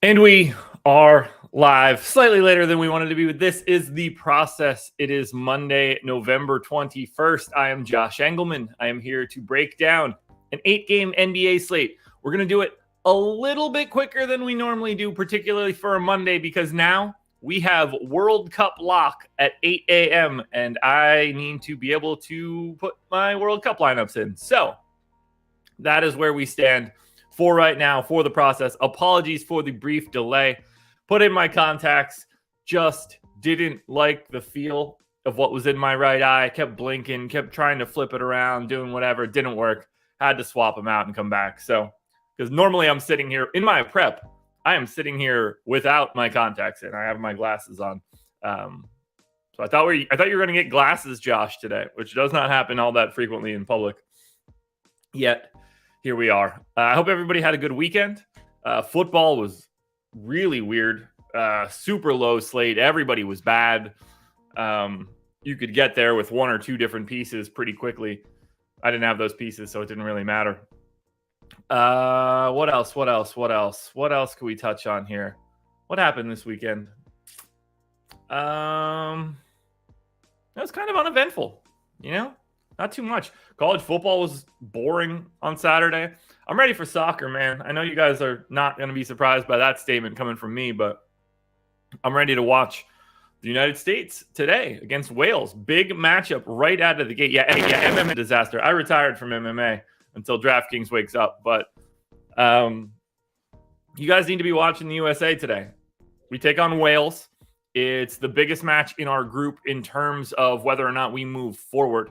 And we are live slightly later than we wanted to be. This is The Process. It is Monday, November 21st. I am Josh Engleman. I am here to break down an 8-game NBA slate. We're going to do it a little bit quicker than we normally do, particularly for a Monday, because now we have World Cup lock at 8 a.m. and I need to be able to put my World Cup lineups in. So that is where we stand for right now for the process. Apologies for the brief delay. Put in my contacts, just didn't like the feel of what was in my right eye. Kept blinking, kept trying to flip it around, doing whatever. It didn't work. Had to swap them out and come back. So, because normally I'm sitting here in my prep, I am sitting here without my contacts in. I have my glasses on. So I thought you were going to get glasses, Josh, today, which does not happen all that frequently in public. Yet, here we are. I hope everybody had a good weekend. Football was really weird. Super low slate. Everybody was bad. You could get there with one or two different pieces pretty quickly. I didn't have those pieces, so it didn't really matter. What else? What else could we touch on here? What happened this weekend? It was kind of uneventful, Not too much. College football was boring on Saturday. I'm ready for soccer, man. I know you guys are not going to be surprised by that statement coming from me, but I'm ready to watch the United States today against Wales. Big matchup right out of the gate. Yeah, MMA disaster. I retired from MMA until DraftKings wakes up, but you guys need to be watching the USA today. We take on Wales. It's the biggest match in our group in terms of whether or not we move forward.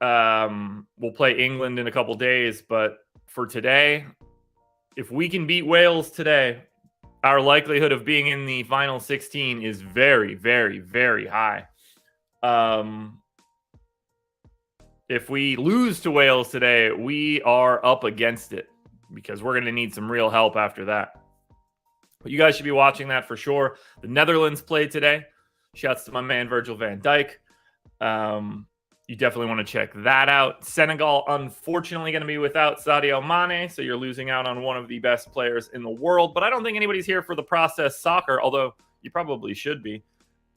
We'll play England in a couple days, but for today, if we can beat Wales today, our likelihood of being in the final 16 is very, very, very high. If we lose to Wales today, we are up against it because we're going to need some real help after that. But you guys should be watching that for sure. The Netherlands played today. Shouts to my man, Virgil van Dijk. You definitely want to check that out. Senegal, unfortunately, going to be without Sadio Mane, so you're losing out on one of the best players in the world. But I don't think anybody's here for the process soccer, although you probably should be.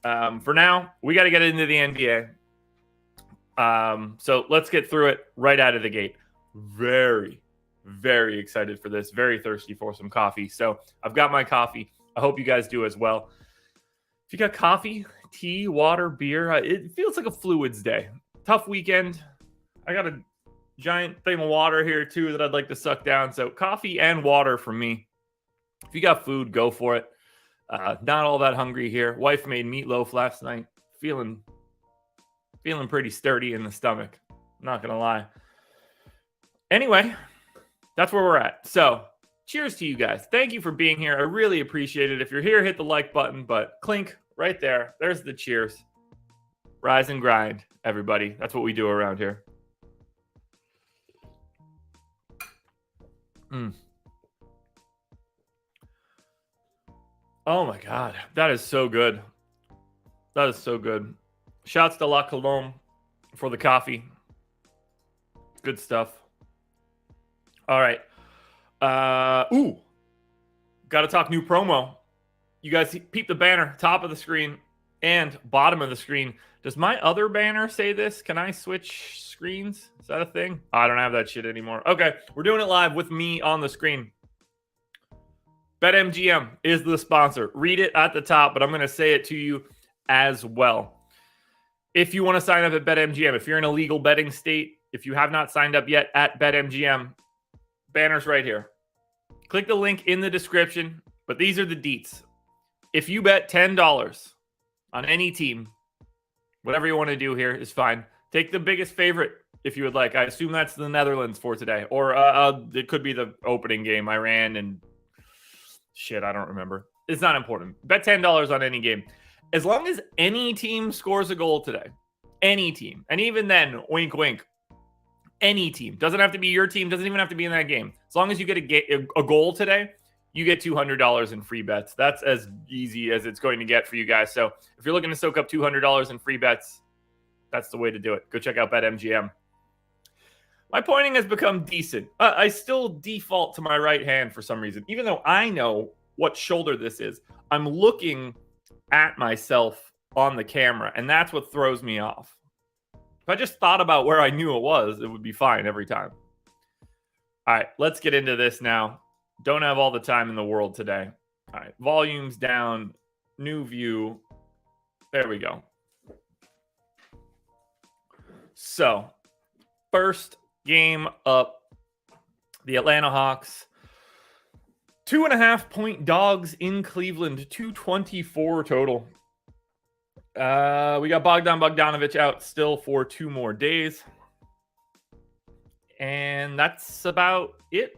For now, we got to get into the NBA. So let's get through it right out of the gate. Very, very excited for this. Very thirsty for some coffee. So I've got my coffee. I hope you guys do as well. If you got coffee, tea, water, beer, it feels like a fluids day. Tough weekend. I got a giant thing of water here too that I'd like to suck down. So coffee and water for me. If you got food, go for it. Not all that hungry here. Wife made meatloaf last night. Feeling pretty sturdy in the stomach. Not gonna lie. Anyway, that's where we're at. So cheers to you guys. Thank you for being here. I really appreciate it. If you're here, hit the like button, but clink right there. There's the cheers. Rise and grind, everybody. That's what we do around here. Oh my God. That is so good. That is so good. Shouts to La Colombe for the coffee. Good stuff. All right. Got to talk new promo. You guys peep the banner, top of the screen and bottom of the screen. Does my other banner say this? Can I switch screens? Is that a thing? I don't have that shit anymore. Okay, we're doing it live with me on the screen. BetMGM is the sponsor. Read it at the top, but I'm going to say it to you as well. If you want to sign up at BetMGM, if you're in a legal betting state, if you have not signed up yet at BetMGM, banner's right here. Click the link in the description, but these are the deets. If you bet $10 on any team, whatever you want to do here is fine. Take the biggest favorite if you would like. I assume that's the Netherlands for today. Or it could be the opening game, Iran and shit, I don't remember. It's not important. Bet $10 on any game. As long as any team scores a goal today, any team, and even then, wink, wink, any team. Doesn't have to be your team. Doesn't even have to be in that game. As long as you get a goal today, you get $200 in free bets. That's as easy as it's going to get for you guys. So if you're looking to soak up $200 in free bets, that's the way to do it. Go check out BetMGM. My pointing has become decent. I still default to my right hand for some reason, even though I know what shoulder this is. I'm looking at myself on the camera, and that's what throws me off. If I just thought about where I knew it was, it would be fine every time. All right, let's get into this now. Don't have all the time in the world today. All right, volume's down, new view. There we go. So, first game up, the Atlanta Hawks. 2.5-point dogs in Cleveland, 224 total. We got Bogdan Bogdanovic out still for 2 more days. And that's about it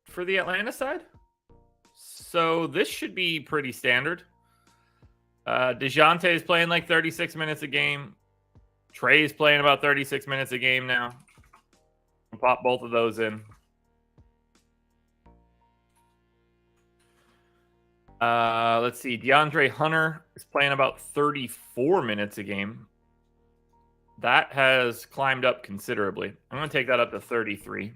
for the Atlanta side. So this should be pretty standard. DeJounte is playing like 36 minutes a game. Trey's playing about 36 minutes a game now. I'll pop both of those in. Let's see. DeAndre Hunter is playing about 34 minutes a game. That has climbed up considerably. I'm going to take that up to 33.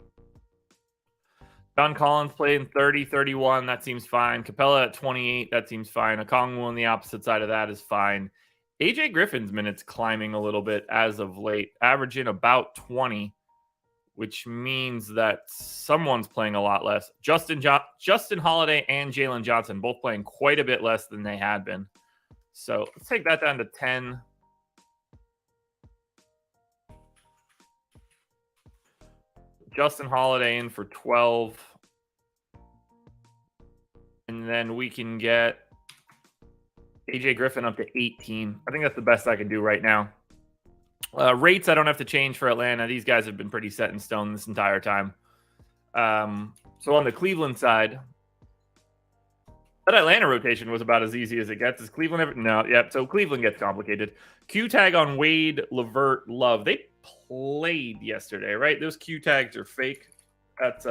John Collins playing 30, 31. That seems fine. Capella at 28. That seems fine. Okongwu on the opposite side of that is fine. AJ Griffin's minutes climbing a little bit as of late, averaging about 20, which means that someone's playing a lot less. Justin Holiday and Jalen Johnson both playing quite a bit less than they had been. So let's take that down to 10. Justin Holiday in for 12. And then we can get AJ Griffin up to 18. I think that's the best I can do right now. Rates I don't have to change for Atlanta. These guys have been pretty set in stone this entire time. So on the Cleveland side, that Atlanta rotation was about as easy as it gets. Is Cleveland ever? No, yep. So Cleveland gets complicated. Q tag on Wade, LeVert, Love. They played yesterday, right? Those Q tags are fake. That's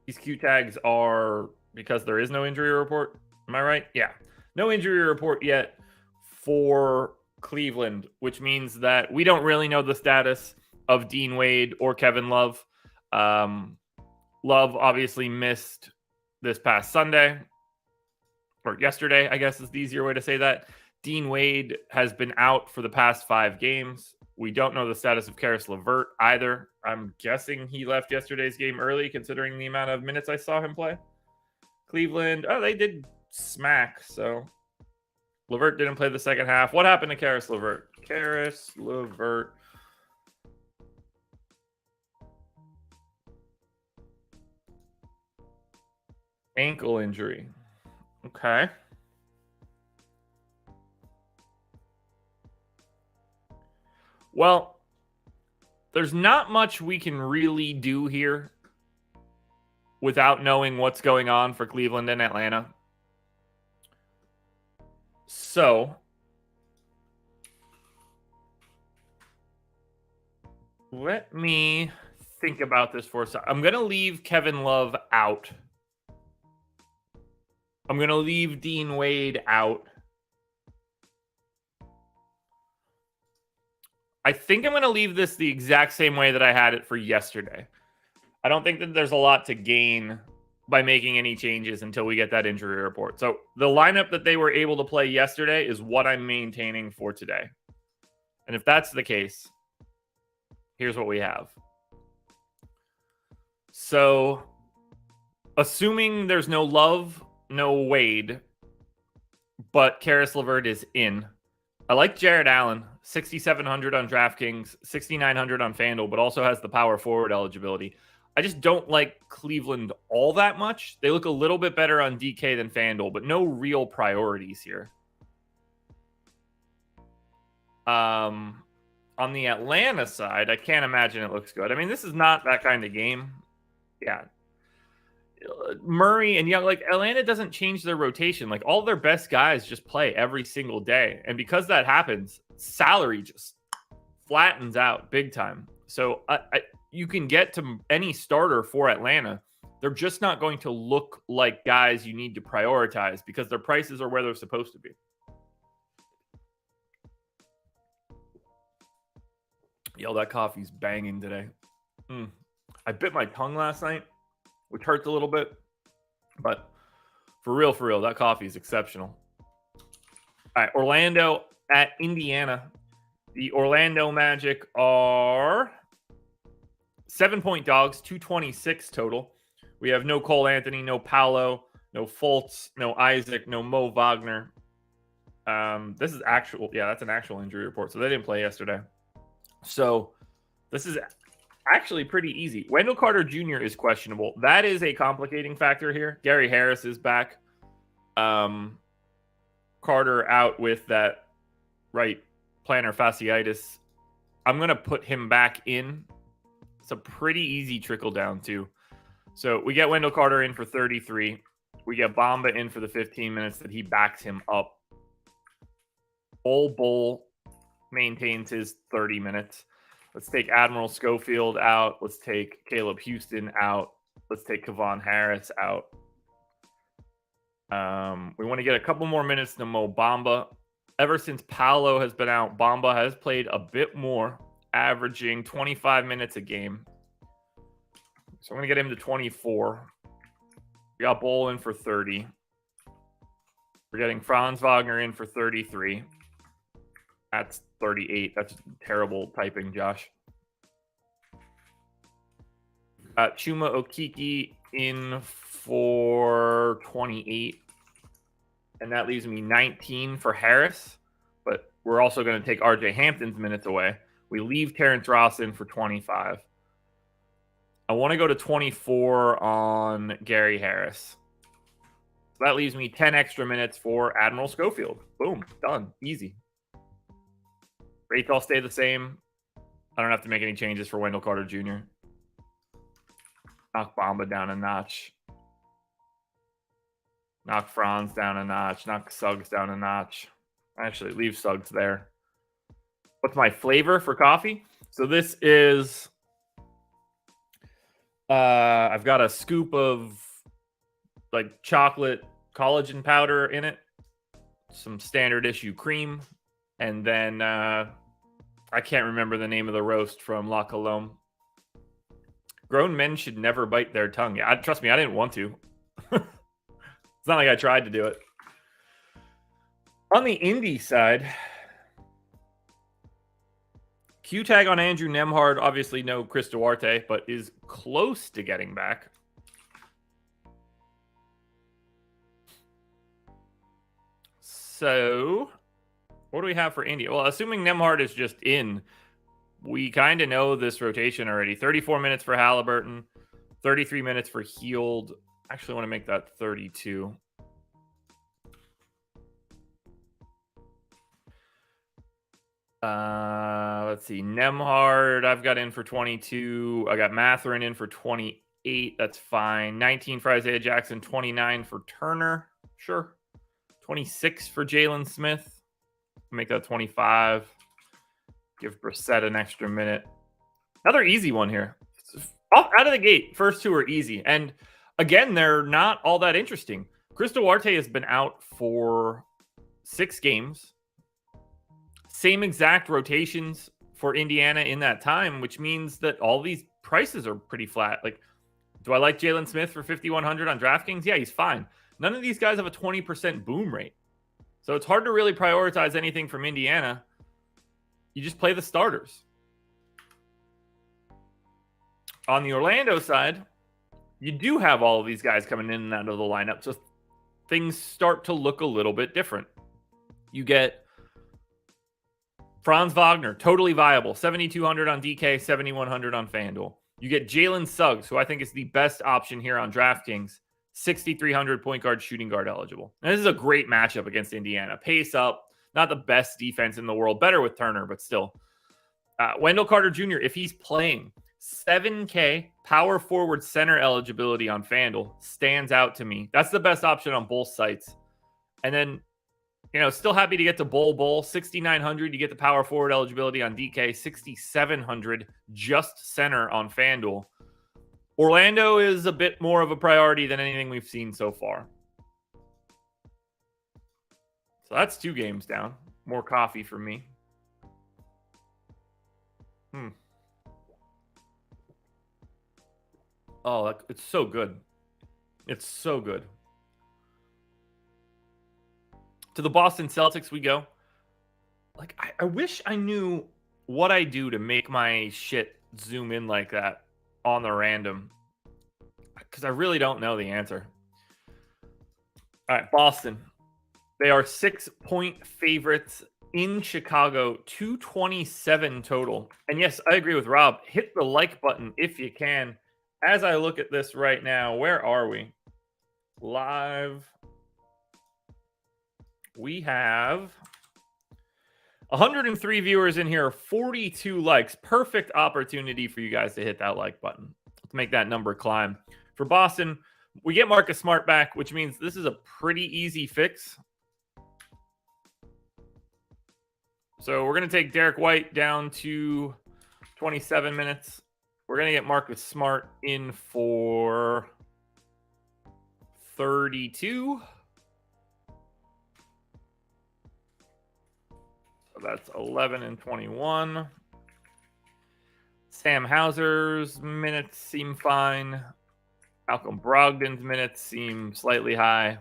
these Q tags are because there is no injury report. Am I right? Yeah. No injury report yet for Cleveland, which means that we don't really know the status of Dean Wade or Kevin Love. Love obviously missed this past Sunday, or yesterday, I guess is the easier way to say that. Dean Wade has been out for the past 5 games. We don't know the status of Karis LeVert either. I'm guessing he left yesterday's game early, considering the amount of minutes I saw him play. Cleveland, they did smack, so LeVert didn't play the second half. What happened to Karis LeVert? Karis LeVert. Ankle injury. Okay. Well, there's not much we can really do here without knowing what's going on for Cleveland and Atlanta. So, let me think about this for a second. I'm going to leave Kevin Love out. I'm going to leave Dean Wade out. I think I'm going to leave this the exact same way that I had it for yesterday. I don't think that there's a lot to gain by making any changes until we get that injury report. So the lineup that they were able to play yesterday is what I'm maintaining for today. And if that's the case, here's what we have. So assuming there's no Love, no Wade, but Karis LeVert is in. I like Jared Allen, 6,700 on DraftKings, 6,900 on FanDuel, but also has the power forward eligibility. I just don't like Cleveland all that much. They look a little bit better on DK than FanDuel, but no real priorities here. On the Atlanta side, I can't imagine it looks good. I mean, this is not that kind of game. Yeah. Murray and like Atlanta doesn't change their rotation. Like all their best guys just play every single day. And because that happens, salary just flattens out big time. So you can get to any starter for Atlanta. They're just not going to look like guys you need to prioritize because their prices are where they're supposed to be. Yo, that coffee's banging today. I bit my tongue last night, which hurts a little bit. But for real, that coffee is exceptional. All right, Orlando at Indiana. The Orlando Magic are 7-point dogs, 226 total. We have no Cole Anthony, no Paolo, no Fultz, no Isaac, no Mo Wagner. This is actual. Yeah, that's an actual injury report. So they didn't play yesterday. So this is actually pretty easy. Wendell Carter Jr. is questionable. That is a complicating factor here. Gary Harris is back. Carter out with that right plantar fasciitis. I'm going to put him back in. It's a pretty easy trickle down too. So we get Wendell Carter in for 33. We get Bamba in for the 15 minutes that he backs him up. Bull maintains his 30 minutes. Let's take Admiral Schofield out. Let's take Caleb Houston out. Let's take Kevon Harris out. We want to get a couple more minutes to Mo Bamba. Ever since Paolo has been out, Bamba has played a bit more, averaging 25 minutes a game. So I'm going to get him to 24. We got Bull in for 30. We're getting Franz Wagner in for 33. That's 38. That's terrible typing, Josh. Chuma Okeke in for 28. And that leaves me 19 for Harris. But we're also going to take RJ Hampton's minutes away. We leave Terrence Ross in for 25. I want to go to 24 on Gary Harris. So that leaves me 10 extra minutes for Admiral Schofield. Boom. Done. Easy. Rates all stay the same. I don't have to make any changes for Wendell Carter Jr. Knock Bamba down a notch. Knock Franz down a notch. Knock Suggs down a notch. Actually, leave Suggs there. What's my flavor for coffee? So this is... I've got a scoop of like chocolate collagen powder in it. Some standard issue cream. And then I can't remember the name of the roast from La Colombe. Grown men should never bite their tongue. Yeah, trust me, I didn't want to. It's not like I tried to do it. On the Indy side, Q tag on Andrew Nembhard. Obviously no Chris Duarte, but is close to getting back. So what do we have for Indy? Well, assuming Nembhard is just in, we kind of know this rotation already. 34 minutes for Halliburton, 33 minutes for Heald. Actually want to make that 32. Let's see. Nembhard, I've got in for 22. I got Mathurin in for 28. That's fine. 19 for Isaiah Jackson, 29 for Turner. Sure. 26 for Jalen Smith. Make that 25. Give Brissett an extra minute. Another easy one here. Out of the gate, first two are easy. And again, they're not all that interesting. Chris Duarte has been out for 6 games. Same exact rotations for Indiana in that time, which means that all these prices are pretty flat. Like, do I like Jalen Smith for 5,100 on DraftKings? Yeah, he's fine. None of these guys have a 20% boom rate. So it's hard to really prioritize anything from Indiana. You just play the starters. On the Orlando side, you do have all of these guys coming in and out of the lineup. So things start to look a little bit different. You get Franz Wagner, totally viable. 7,200 on DK, 7,100 on FanDuel. You get Jalen Suggs, who I think is the best option here on DraftKings. 6,300 point guard, shooting guard eligible. And this is a great matchup against Indiana. Pace up, not the best defense in the world. Better with Turner, but still. Wendell Carter Jr., if he's playing, 7K power forward center eligibility on FanDuel stands out to me. That's the best option on both sites. And then, still happy to get to Bull. 6,900, you get the power forward eligibility on DK. 6,700, just center on FanDuel. Orlando is a bit more of a priority than anything we've seen so far. So that's 2 games down. More coffee for me. Oh, it's so good. It's so good. To the Boston Celtics we go. Like, I wish I knew what I do to make my shit zoom in like that on the random. Because I really don't know the answer. All right, Boston. They are 6-point favorites in Chicago, 227 total. And yes, I agree with Rob. Hit the like button if you can. As I look at this right now, where are we? Live. We have 103 viewers in here, 42 likes. Perfect opportunity for you guys to hit that like button. Let's make that number climb. For Boston, we get Marcus Smart back, which means this is a pretty easy fix. So we're going to take Derek White down to 27 minutes. We're going to get Marcus Smart in for 32. So that's 11 and 21. Sam Hauser's minutes seem fine. Malcolm Brogdon's minutes seem slightly high.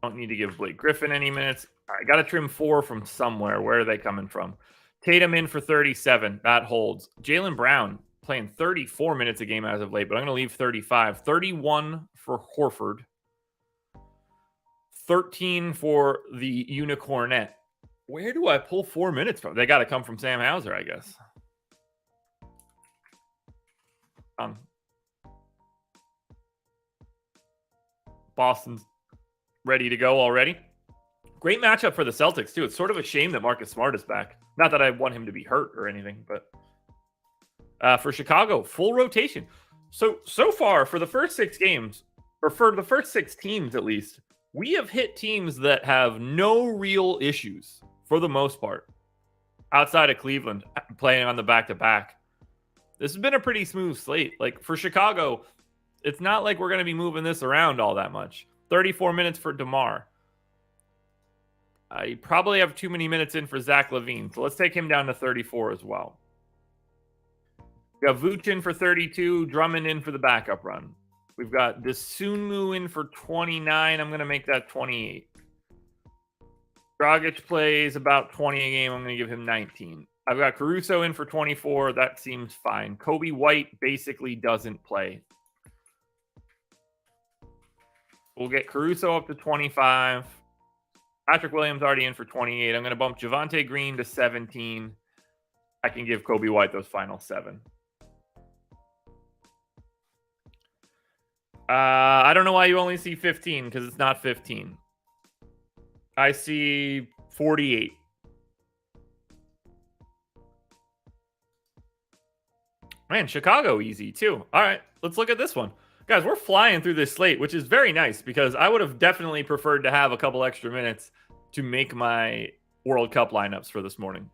Don't need to give Blake Griffin any minutes. All right, got to trim 4 from somewhere. Where are they coming from? Tatum in for 37. That holds. Jaylen Brown playing 34 minutes a game as of late, but I'm going to leave 35. 31 for Horford. 13 for the Unicornet. Where do I pull 4 minutes from? They got to come from Sam Hauser, I guess. Boston's ready to go already. Great matchup for the Celtics, too. It's sort of a shame that Marcus Smart is back. Not that I want him to be hurt or anything, but for Chicago, full rotation. So far, for the first 6 games, or for the first 6 teams at least, we have hit teams that have no real issues for the most part, outside of Cleveland playing on the back-to-back. This has been a pretty smooth slate. Like, for Chicago, it's not like we're going to be moving this around all that much. 34 minutes for DeMar. I probably have too many minutes in for Zach LaVine, so let's take him down to 34 as well. We have Vooch in for 32, Drummond in for the backup run. We've got Dosunmu in for 29. I'm going to make that 28. Dragic plays about 20 a game. I'm going to give him 19. I've got Caruso in for 24. That seems fine. Kobe White basically doesn't play. We'll get Caruso up to 25. Patrick Williams already in for 28. I'm going to bump Javonte Green to 17. I can give Kobe White those final 7. I don't know why you only see 15, because it's not 15. I see 48. Man, Chicago easy too. All right, let's look at this one. Guys, we're flying through this slate, which is very nice because I would have definitely preferred to have a couple extra minutes to make my World Cup lineups for this morning.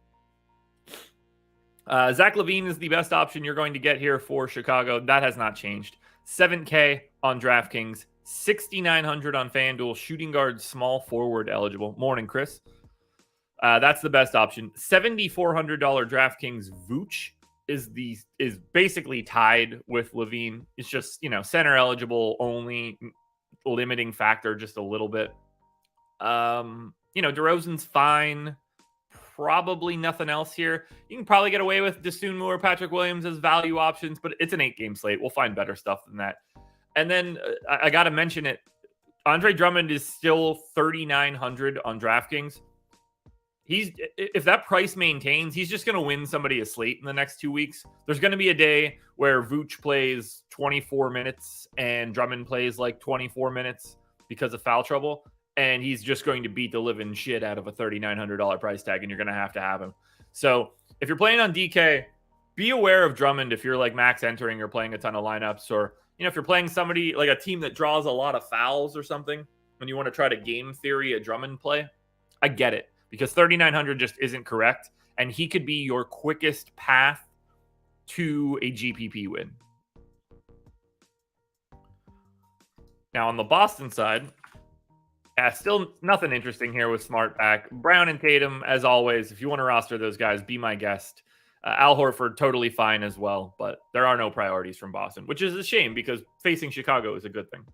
Zach LaVine is the best option you're going to get here for Chicago. That has not changed. 7K on DraftKings, 6,900 on FanDuel, shooting guard, small forward eligible. Morning, Chris. That's the best option. $7,400 DraftKings Vooch is basically tied with LaVine. It's just, center eligible only, limiting factor just a little bit. DeRozan's fine. Probably nothing else here. You can probably get away with Dosunmu or Patrick Williams as value options, but it's an 8-game slate. We'll find better stuff than that. And then I got to mention it. Andre Drummond is still 3,900 on DraftKings. If that price maintains, he's just going to win somebody a slate in the next 2 weeks. There's going to be a day where Vooch plays 24 minutes and Drummond plays like 24 minutes because of foul trouble. And he's just going to beat the living shit out of a $3,900 price tag, and you're going to have him. So if you're playing on DK, be aware of Drummond if you're like max entering or playing a ton of lineups, or if you're playing somebody like a team that draws a lot of fouls or something, when you want to try to game theory a Drummond play. I get it, because 3,900 just isn't correct, and he could be your quickest path to a GPP win. Now on the Boston side, Yeah, still nothing interesting here with Smart back. Brown and Tatum, as always, if you want to roster those guys, be my guest. Al Horford, totally fine as well, but there are no priorities from Boston, which is a shame because facing Chicago is a good thing.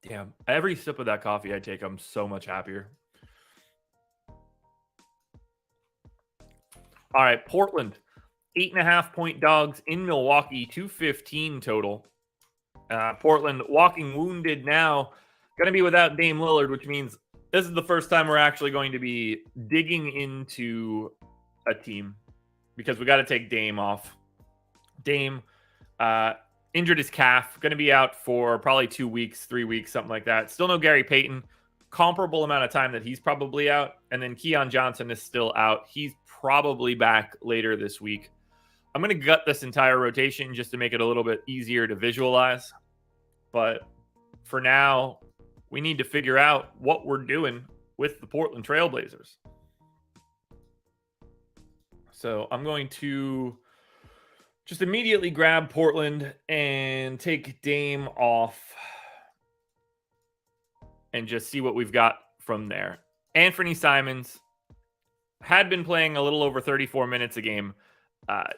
Damn, every sip of that coffee I take, I'm so much happier. All right, Portland, 8.5-point dogs in Milwaukee, 215 total. Portland walking wounded now, going to be without Dame Lillard, which means this is the first time we're actually going to be digging into a team because we got to take Dame off. Dame injured his calf, going to be out for probably 2 weeks, 3 weeks, something like that. Still no Gary Payton. Comparable amount of time that he's probably out. And then Keon Johnson is still out. He's probably back later this week. I'm going to gut this entire rotation just to make it a little bit easier to visualize. But for now, we need to figure out what we're doing with the Portland Trailblazers. So I'm going to just immediately grab Portland and take Dame off and just see what we've got from there. Anthony Simons had been playing a little over 34 minutes a game.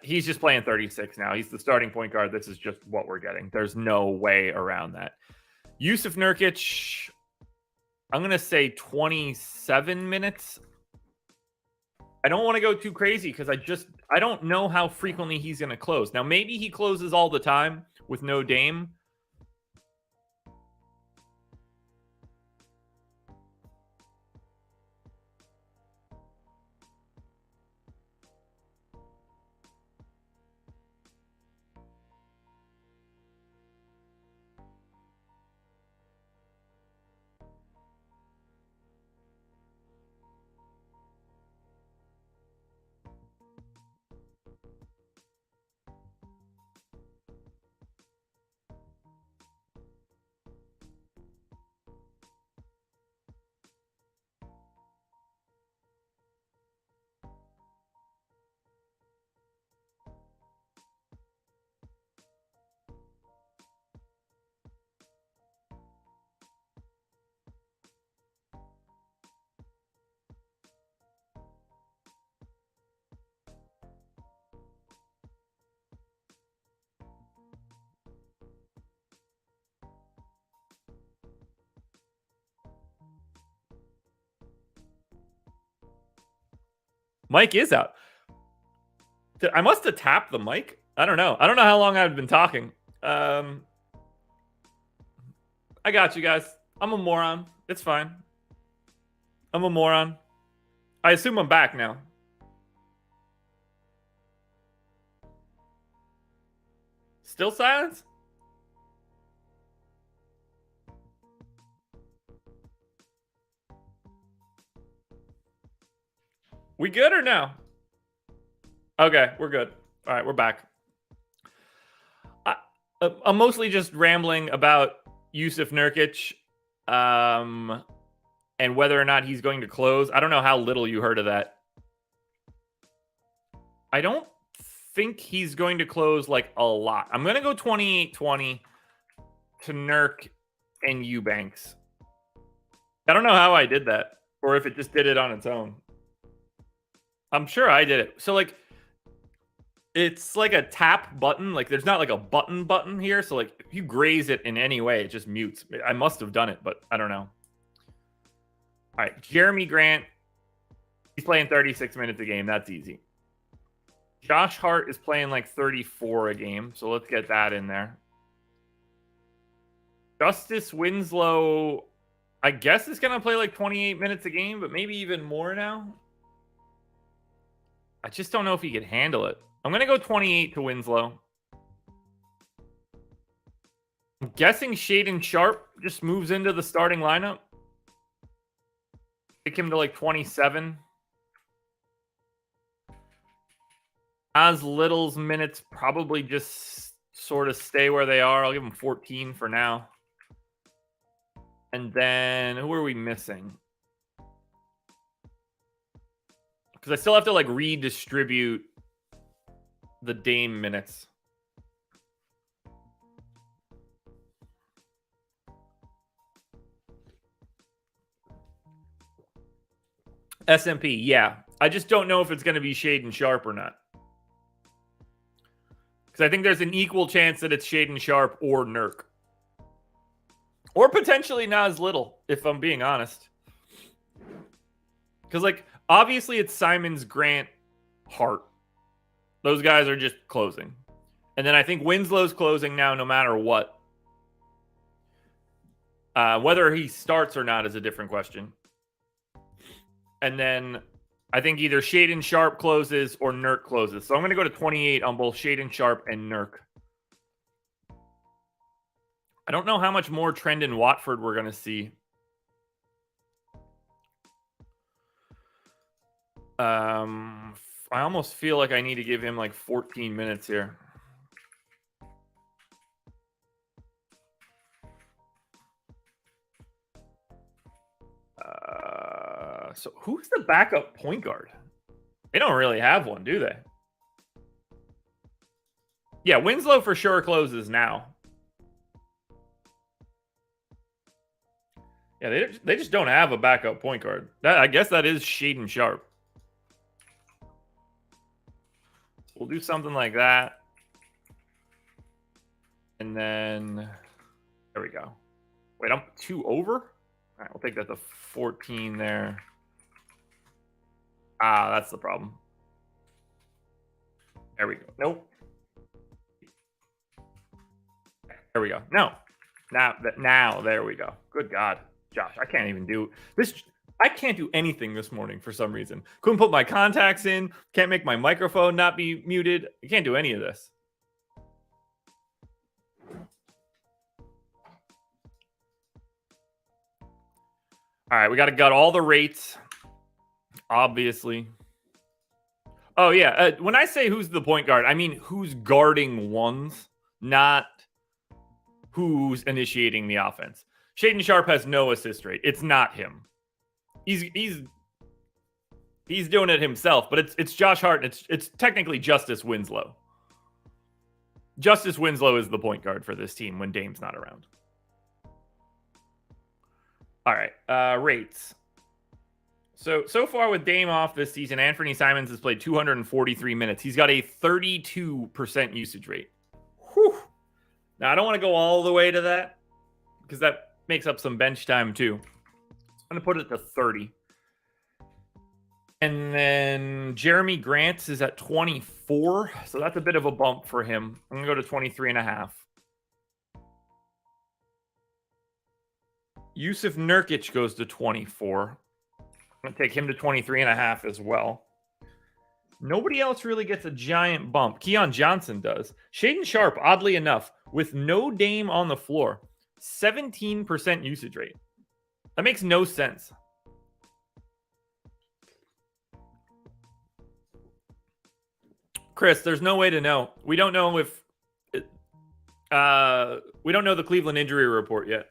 He's just playing 36 now. He's the starting point guard. This is just what we're getting. There's no way around that. Yusuf Nurkic, I'm going to say 27 minutes. I don't want to go too crazy because I don't know how frequently he's going to close. Now, maybe he closes all the time with no Dame. Mike is out. I must have tapped the mic. I don't know. I don't know how long I've been talking. I got you guys. I'm a moron. It's fine. I'm a moron. I assume I'm back now. Still silence? We good or no? Okay, we're good. All right, we're back. I'm mostly just rambling about Yusuf Nurkic and whether or not he's going to close. I don't know how little you heard of that. I don't think he's going to close like a lot. I'm going to go 28-20 to Nurk and Eubanks. I don't know how I did that or if it just did it on its own. I'm sure I did it. So like it's like a tap button. Like there's not like a button here. So like if you graze it in any way, it just mutes. I must have done it, but I don't know. All right, Jeremy Grant. He's playing 36 minutes a game. That's easy. Josh Hart is playing like 34 a game. So let's get that in there. Justice Winslow, I guess, is going to play like 28 minutes a game, but maybe even more now. I just don't know if he could handle it. I'm going to go 28 to Winslow. I'm guessing Shaedon Sharpe just moves into the starting lineup. Take him to like 27. As Little's minutes probably just sort of stay where they are. I'll give him 14 for now. And then who are we missing? Because I still have to like redistribute the Dame minutes. S&P, yeah. I just don't know if it's going to be Shaden Sharp or not. Because I think there's an equal chance that it's Shaden Sharp or Nurk. Or potentially Nas Little, if I'm being honest. Because, like, obviously it's Simons, Grant, Hart. Those guys are just closing. And then I think Winslow's closing now no matter what. Whether he starts or not is a different question. And then I think either Shaden Sharp closes or Nurk closes. So I'm going to go to 28 on both Shaden Sharp and Nurk. I don't know how much more Trendon Watford we're going to see. I almost feel like I need to give him like 14 minutes here. So who's the backup point guard? They don't really have one, do they? Yeah, Winslow for sure closes now. Yeah, they just don't have a backup point guard. I guess that is Shaden Sharp. We'll do something like that. And then, there we go. Wait, I'm 2 over? All right, we'll take that to 14 there. Ah, that's the problem. There we go. Nope. There we go. No. Now, there we go. Good God. Josh, I can't even do this. I can't do anything this morning for some reason. Couldn't put my contacts in. Can't make my microphone not be muted. I can't do any of this. All right, we got to gut all the rates, obviously. Oh, yeah. When I say who's the point guard, I mean who's guarding ones, not who's initiating the offense. Shaden Sharp has no assist rate. It's not him. He's doing it himself, but it's Josh Hart, and it's technically Justice Winslow. Justice Winslow is the point guard for this team when Dame's not around. All right, rates. So far with Dame off this season, Anthony Simons has played 243 minutes. He's got a 32% usage rate. Whew. Now, I don't want to go all the way to that because that makes up some bench time too. I'm going to put it to 30. And then Jeremy Grant is at 24. So that's a bit of a bump for him. I'm going to go to 23.5. Yusuf Nurkic goes to 24. I'm going to take him to 23.5 as well. Nobody else really gets a giant bump. Keon Johnson does. Shaden Sharp, oddly enough, with no Dame on the floor, 17% usage rate. That makes no sense. Chris, there's no way to know. We don't know if we don't know the Cleveland injury report yet.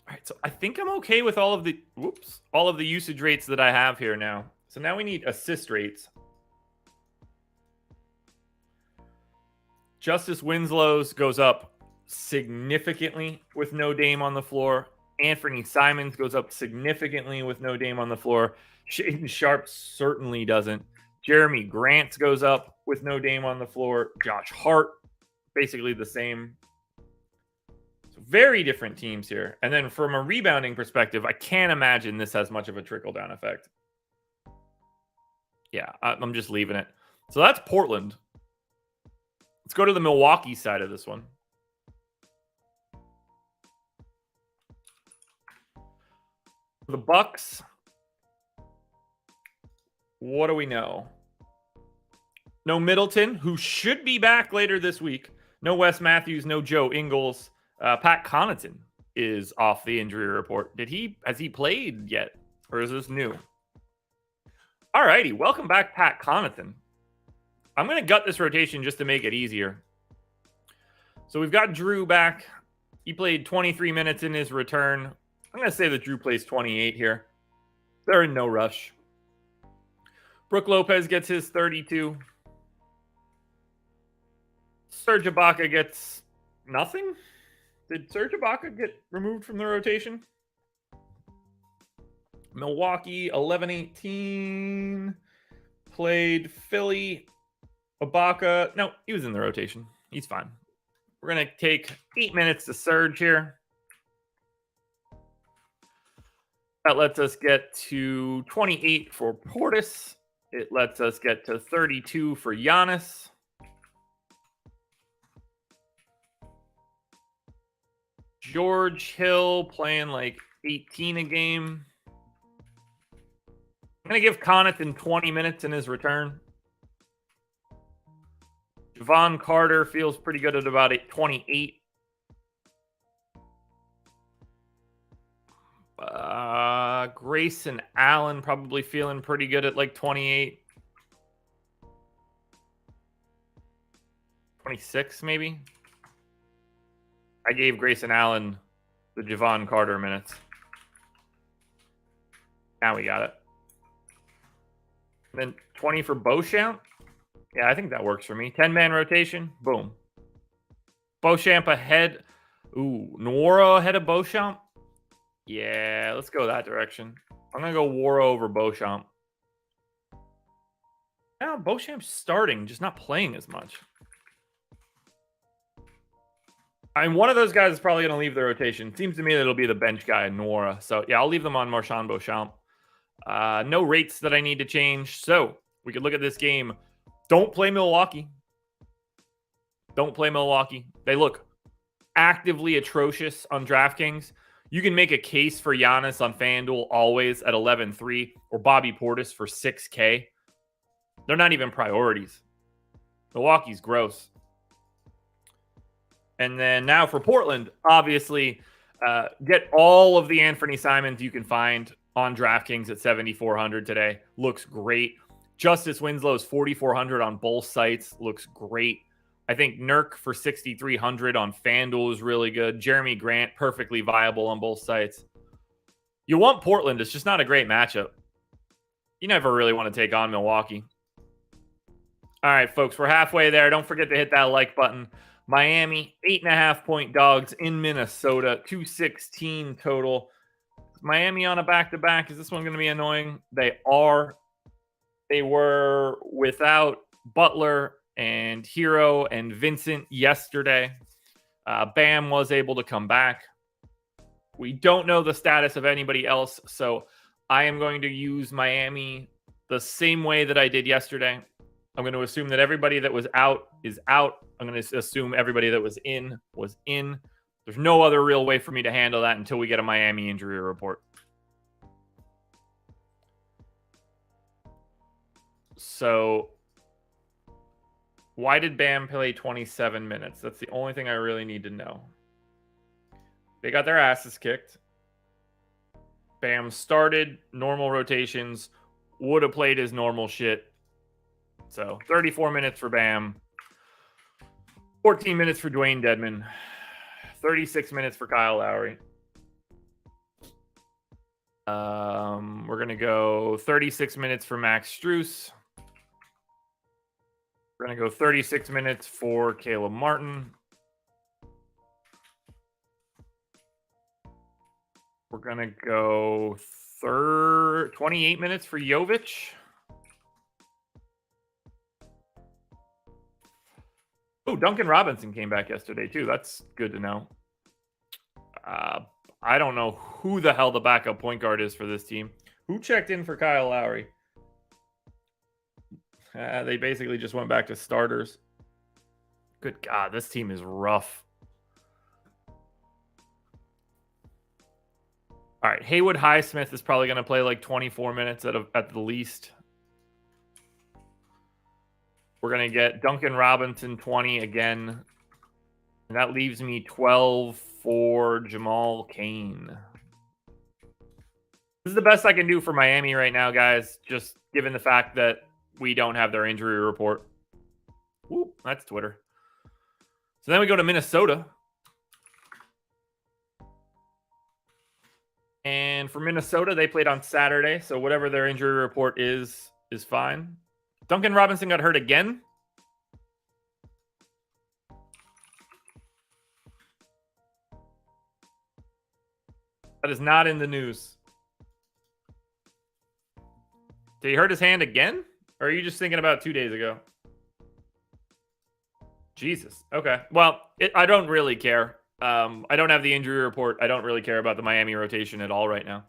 All right, so I think I'm okay with all of the usage rates that I have here now. So now we need assist rates. Justice Winslow's goes up significantly with no Dame on the floor. Anthony Simons goes up significantly with no Dame on the floor. Shaden Sharp certainly doesn't. Jeremy Grant goes up with no Dame on the floor. Josh Hart, basically the same. So very different teams here. And then from a rebounding perspective, I can't imagine this has much of a trickle-down effect. Yeah, I'm just leaving it. So that's Portland. Let's go to the Milwaukee side of this one. The Bucks. What do we know? No Middleton, who should be back later this week. No Wes Matthews, no Joe Ingles. Pat Connaughton is off the injury report. Has he played yet? Or is this new? All righty, welcome back, Pat Connaughton. I'm going to gut this rotation just to make it easier. So we've got Drew back. He played 23 minutes in his return. I'm going to say that Drew plays 28 here. They're in no rush. Brook Lopez gets his 32. Serge Ibaka gets nothing. Did Serge Ibaka get removed from the rotation? Milwaukee, 11-18. Played Philly. Ibaka. No, he was in the rotation. He's fine. We're going to take 8 minutes to surge here. That lets us get to 28 for Portis. It lets us get to 32 for Giannis. George Hill playing like 18 a game. I'm going to give Connaughton 20 minutes in his return. Javon Carter feels pretty good at about 28. Grayson Allen probably feeling pretty good at like 28. 26 maybe. I gave Grayson Allen the Javon Carter minutes. Now we got it. And then 20 for Beauchamp. Yeah, I think that works for me. 10-man rotation. Boom. Beauchamp ahead. Ooh, Nwora ahead of Beauchamp. Yeah, let's go that direction. I'm going to go Nwora over Beauchamp. Now, Beauchamp's starting, just not playing as much. I mean, one of those guys is probably going to leave the rotation. It seems to me that it'll be the bench guy, Nwora. So, yeah, I'll leave them on Marchand Beauchamp. No rates that I need to change. So, we could look at this game. Don't play Milwaukee. Don't play Milwaukee. They look actively atrocious on DraftKings. You can make a case for Giannis on FanDuel always at 11-3 or Bobby Portis for 6K. They're not even priorities. Milwaukee's gross. And then now for Portland, obviously, get all of the Anthony Simons you can find on DraftKings at 7,400 today. Looks great. Justice Winslow's 4,400 on both sites. Looks great. I think Nurk for 6,300 on FanDuel is really good. Jeremy Grant, perfectly viable on both sites. You want Portland. It's just not a great matchup. You never really want to take on Milwaukee. All right, folks, we're halfway there. Don't forget to hit that like button. Miami, 8.5-point dogs in Minnesota, 216 total. Miami on a back-to-back. Is this one going to be annoying? They are. They were without Butler and Hero and Vincent yesterday. Bam was able to come back. We don't know the status of anybody else, so I am going to use Miami the same way that I did yesterday. I'm going to assume that everybody that was out is out. I'm going to assume everybody that was in was in. There's no other real way for me to handle that until we get a Miami injury report. So, why did Bam play 27 minutes? That's the only thing I really need to know. They got their asses kicked. Bam started normal rotations, would have played his normal shit. So, 34 minutes for Bam. 14 minutes for Dwayne Dedmon. 36 minutes for Kyle Lowry. We're going to go 36 minutes for Max Strus. We're going to go 36 minutes for Caleb Martin. We're going to go 28 minutes for Jovic. Oh, Duncan Robinson came back yesterday, too. That's good to know. I don't know who the hell the backup point guard is for this team. Who checked in for Kyle Lowry? They basically just went back to starters. Good God, this team is rough. All right, Haywood Highsmith is probably going to play like 24 minutes at the least. We're going to get Duncan Robinson 20 again. And that leaves me 12 for Jamal Cain. This is the best I can do for Miami right now, guys, just given the fact that we don't have their injury report. Whoop, that's Twitter. So then we go to Minnesota. And for Minnesota, they played on Saturday, so whatever their injury report is fine. Duncan Robinson got hurt again. That is not in the news. Did he hurt his hand again? Or are you just thinking about 2 days ago? Jesus. Okay. Well, I don't really care. I don't have the injury report. I don't really care about the Miami rotation at all right now.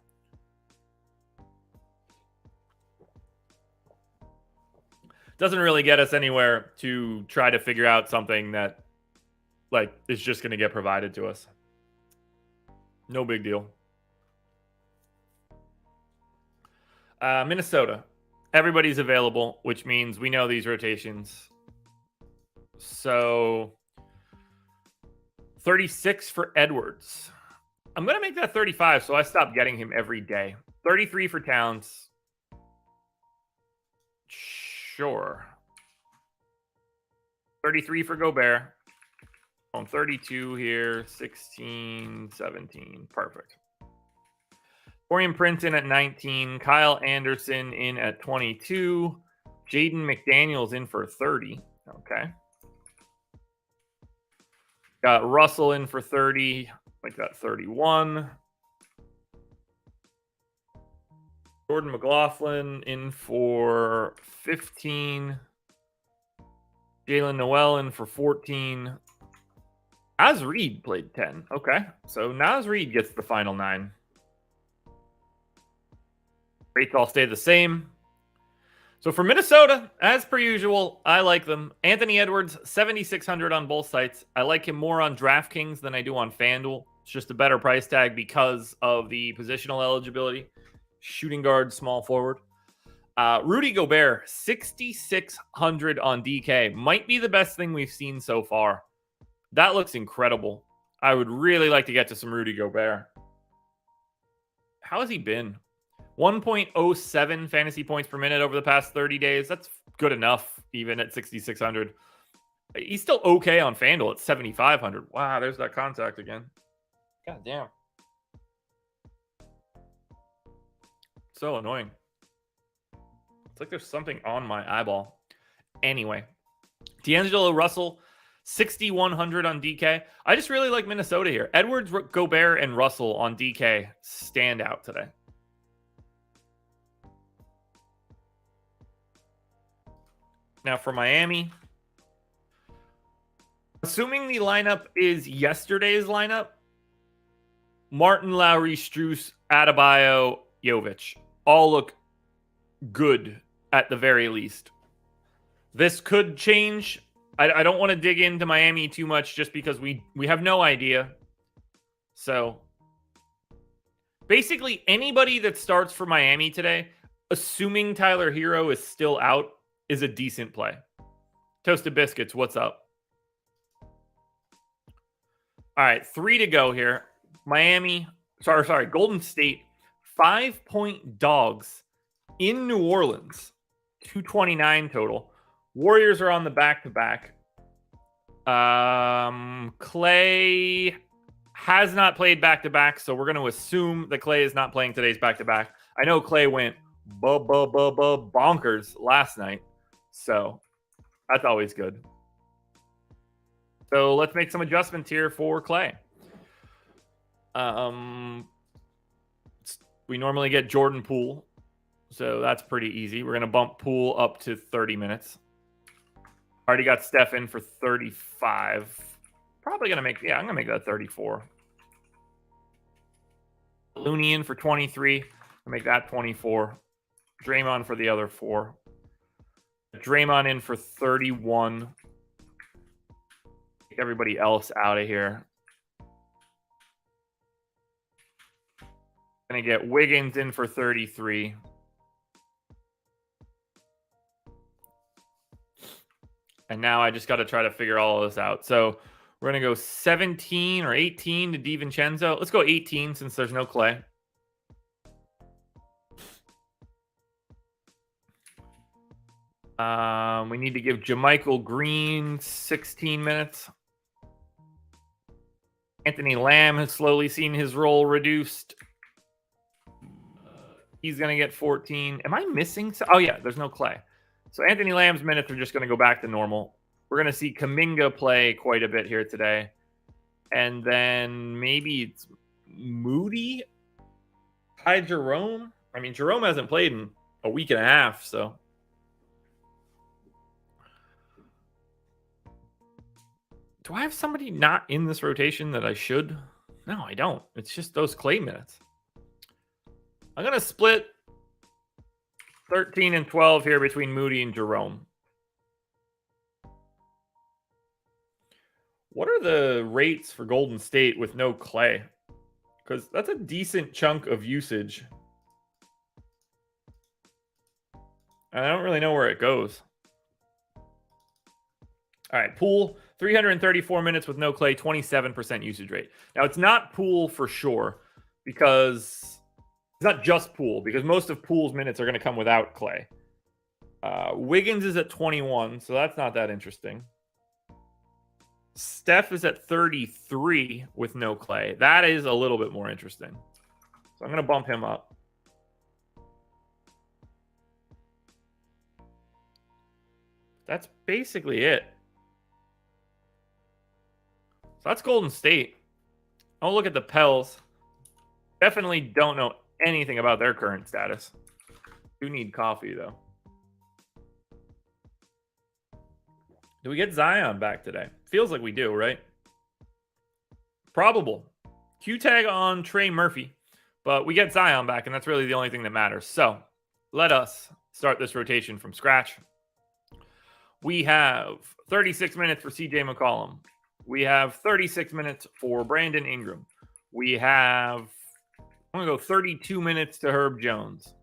Doesn't really get us anywhere to try to figure out something that is just going to get provided to us. No big deal. Minnesota. Everybody's available, which means we know these rotations. So 36 for Edwards. I'm going to make that 35, so I stop getting him every day. 33 for Towns. Sure. 33 for Gobert. On 32 here. 16, 17. Perfect. Dorian Princeton at 19. Kyle Anderson in at 22. Jaden McDaniels in for 30. Okay. Got Russell in for 30. Like that 31. Jordan McLaughlin in for 15. Jalen Noel in for 14. Naz Reid played 10. Okay. So Naz Reid gets the final 9. Rates all stay the same. So for Minnesota, as per usual, I like them. Anthony Edwards, 7,600 on both sites. I like him more on DraftKings than I do on FanDuel. It's just a better price tag because of the positional eligibility. Shooting guard, small forward. Rudy Gobert, 6,600 on DK. Might be the best thing we've seen so far. That looks incredible. I would really like to get to some Rudy Gobert. How has he been? 1.07 fantasy points per minute over the past 30 days. That's good enough, even at 6,600. He's still okay on FanDuel at 7,500. Wow, there's that contact again. God damn. So annoying. It's like there's something on my eyeball. Anyway, D'Angelo Russell, 6,100 on DK. I just really like Minnesota here. Edwards, Gobert, and Russell on DK stand out today. Now for Miami, assuming the lineup is yesterday's lineup, Martin, Lowry, Strus, Adebayo, Jovic all look good at the very least. This could change. I don't want to dig into Miami too much just because we have no idea. So basically anybody that starts for Miami today, assuming Tyler Hero is still out, is a decent play. Toasted Biscuits, what's up? All right, 3 to go here. Golden State, 5-point dogs in New Orleans. 229 total. Warriors are on the back-to-back. Clay has not played back-to-back, so we're going to assume that Clay is not playing today's back-to-back. I know Clay went bonkers last night. So that's always good. So let's make some adjustments here for Clay. We normally get Jordan Poole. So that's pretty easy. We're going to bump Poole up to 30 minutes. Already got Steph in for 35. Probably going to make, I'm going to make that 34. Looney in for 23. I'll make that 24. Draymond for the other 4. Draymond in for 31. Take everybody else out of here. Gonna get Wiggins in for 33. And now I just got to try to figure all of this out. So we're going to go 17 or 18 to DiVincenzo. Let's go 18 since there's no Clay. We need to give JaMychal Green 16 minutes. Anthony Lamb has slowly seen his role reduced. He's going to get 14. Am I missing? Oh, yeah, there's no Clay. So Anthony Lamb's minutes are just going to go back to normal. We're going to see Kuminga play quite a bit here today. And then maybe it's Moody. Jerome. I mean, Jerome hasn't played in a week and a half. So do I have somebody not in this rotation that I should? No, I don't. It's just those Clay minutes. I'm going to split 13 and 12 here between Moody and Jerome. What are the rates for Golden State with no Clay? Because that's a decent chunk of usage. And I don't really know where it goes. All right, Poole, 334 minutes with no Clay, 27% usage rate. Now, it's not Poole for sure, because it's not just Poole, because most of Poole's minutes are going to come without Clay. Wiggins is at 21, so that's not that interesting. Steph is at 33 with no Clay. That is a little bit more interesting. So I'm going to bump him up. That's basically it. So that's Golden State. I'll look at the Pels. Definitely don't know anything about their current status. Do need coffee, though. Do we get Zion back today? Feels like we do, right? Probable. Q tag on Trey Murphy. But we get Zion back, and that's really the only thing that matters. So let us start this rotation from scratch. We have 36 minutes for CJ McCollum. We have 36 minutes for Brandon Ingram. We have, I'm going to go 32 minutes to Herb Jones.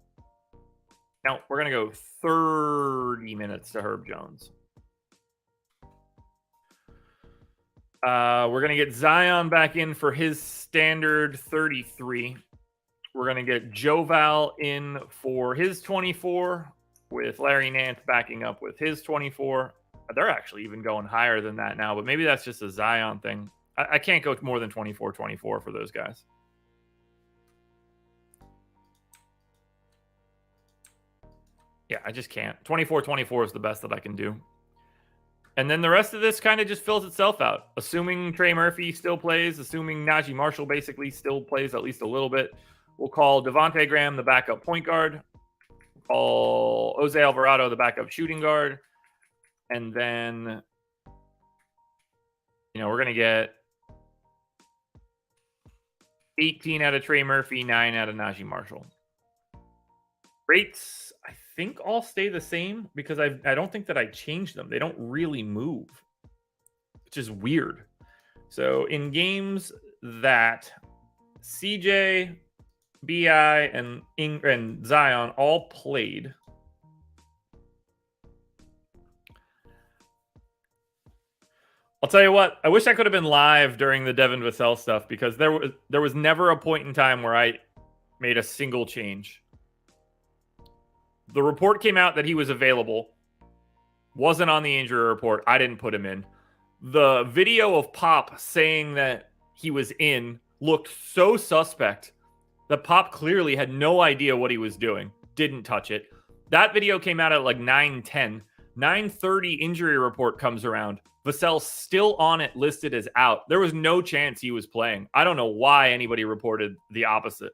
Now, we're going to go 30 minutes to Herb Jones. We're going to get Zion back in for his standard 33. We're going to get Joval in for his 24, with Larry Nance backing up with his 24. They're actually even going higher than that now, but maybe that's just a Zion thing. I can't go more than 24-24 for those guys. Yeah, I just can't. 24-24 is the best that I can do. And then the rest of this kind of just fills itself out. Assuming Trey Murphy still plays, assuming Najee Marshall basically still plays at least a little bit, we'll call Devontae Graham the backup point guard. We'll call Jose Alvarado the backup shooting guard. And then, we're going to get 18 out of Trey Murphy, 9 out of Najee Marshall. Rates, I think, all stay the same because I don't think that I changed them. They don't really move, which is weird. So in games that CJ, BI, and Zion all played, I'll tell you what, I wish I could have been live during the Devin Vassell stuff, because there was never a point in time where I made a single change. The report came out that he was available. Wasn't on the injury report. I didn't put him in. The video of Pop saying that he was in looked so suspect that Pop clearly had no idea what he was doing. Didn't touch it. That video came out at like 9:10. 9:30 injury report comes around. Vassell's still on it, listed as out. There was no chance he was playing. I don't know why anybody reported the opposite.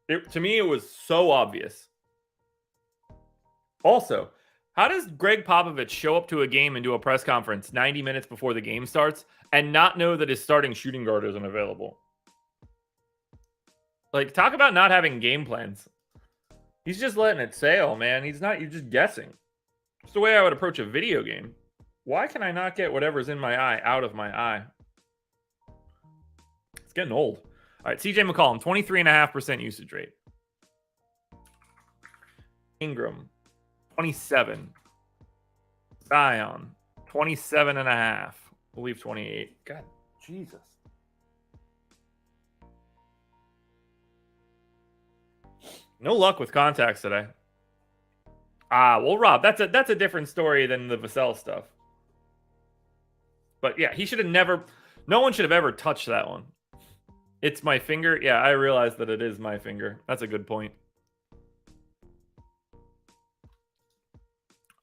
To me, it was so obvious. Also, how does Greg Popovich show up to a game and do a press conference 90 minutes before the game starts and not know that his starting shooting guard isn't available? Like, talk about not having game plans. He's just letting it sail, man. You're just guessing. It's the way I would approach a video game. Why can I not get whatever's in my eye out of my eye? It's getting old. All right, CJ McCollum, 23.5% usage rate. Ingram, 27. Zion, 27.5. We'll leave 28. God, Jesus. No luck with contacts today. Well, Rob, that's a different story than the Vassell stuff. But yeah, he should have never. No one should have ever touched that one. It's my finger. Yeah, I realize that it is my finger. That's a good point.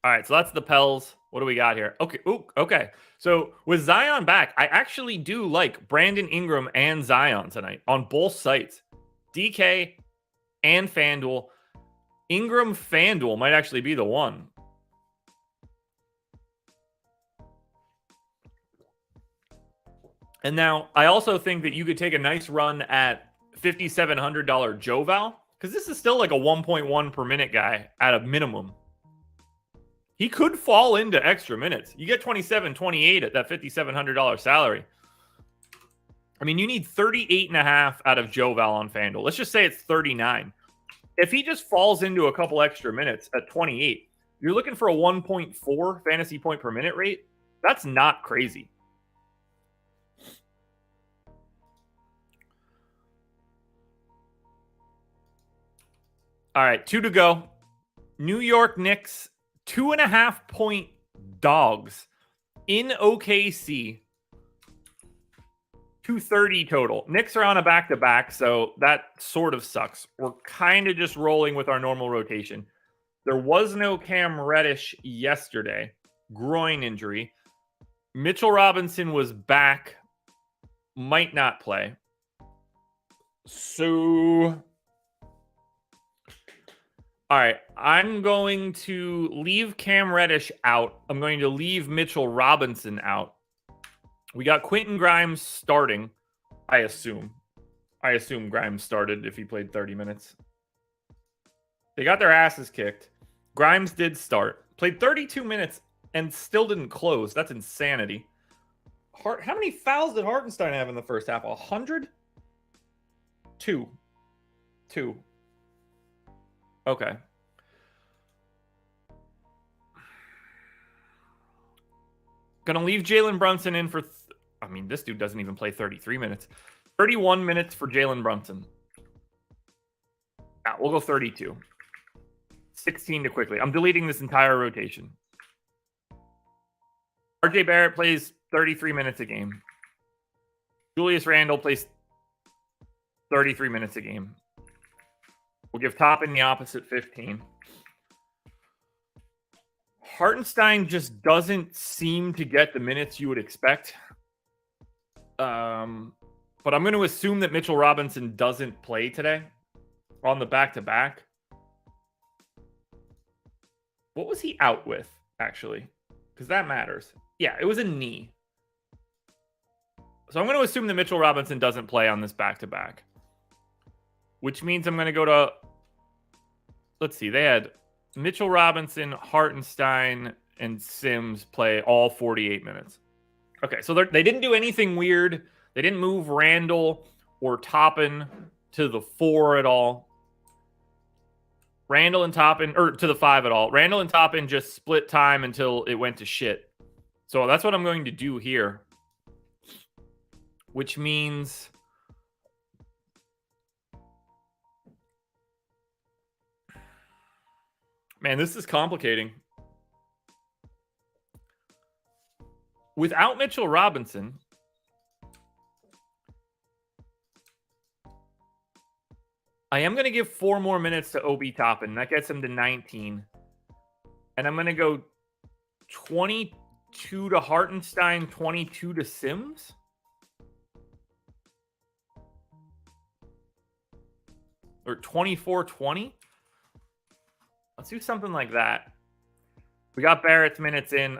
All right, so that's the Pels. What do we got here? Okay. Ooh, okay. So with Zion back, I actually do like Brandon Ingram and Zion tonight on both sites, DK and FanDuel. Ingram FanDuel might actually be the one. And now I also think that you could take a nice run at $5,700 Joval, because this is still like a 1.1 per minute guy at a minimum. He could fall into extra minutes. You get 27, 28 at that $5,700 salary. I mean, you need 38.5 out of Joval on FanDuel. Let's just say it's 39. If he just falls into a couple extra minutes at 28, you're looking for a 1.4 fantasy point per minute rate. That's not crazy. All right, 2 to go. New York Knicks, 2.5 point dogs in OKC. 230 total. Knicks are on a back-to-back, so that sort of sucks. We're kind of just rolling with our normal rotation. There was no Cam Reddish yesterday. Groin injury. Mitchell Robinson was back. Might not play. So... all right, I'm going to leave Cam Reddish out. I'm going to leave Mitchell Robinson out. We got Quentin Grimes starting, I assume. I assume Grimes started if he played 30 minutes. They got their asses kicked. Grimes did start. Played 32 minutes and still didn't close. That's insanity. How many fouls did Hartenstein have in the first half? 100? Two. Okay. Gonna leave Jalen Brunson in for... I mean, this dude doesn't even play 33 minutes. 31 minutes for Jalen Brunson. We'll go 32. 16 to quickly. I'm deleting this entire rotation. RJ Barrett plays 33 minutes a game. Julius Randle plays 33 minutes a game. We'll give Toppin the opposite 15. Hartenstein just doesn't seem to get the minutes you would expect. But I'm going to assume that Mitchell Robinson doesn't play today on the back-to-back. What was he out with, actually? Because that matters. Yeah, it was a knee. So I'm going to assume that Mitchell Robinson doesn't play on this back-to-back. Which means I'm going to go to... let's see. They had Mitchell Robinson, Hartenstein, and Sims play all 48 minutes. Okay, so they didn't do anything weird. They didn't move Randall or Toppin to the 4 at all. Randall and Toppin, or to the 5 at all. Randall and Toppin just split time until it went to shit. So that's what I'm going to do here. Which means... man, this is complicating. Without Mitchell Robinson, I am going to give 4 more minutes to Obi Toppin. That gets him to 19. And I'm going to go 22 to Hartenstein, 22 to Sims. Or 24-20. Let's do something like that. We got Barrett's minutes in.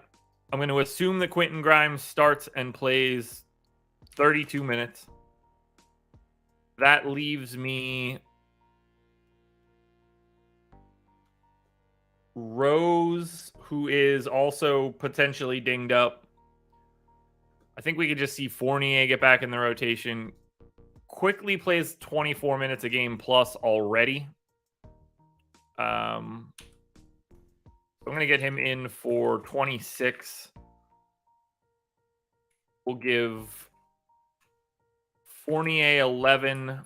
I'm going to assume that Quentin Grimes starts and plays 32 minutes. That leaves me Rose, who is also potentially dinged up. I think we could just see Fournier get back in the rotation. Quickly plays 24 minutes a game plus already. I'm going to get him in for 26. We'll give Fournier 11,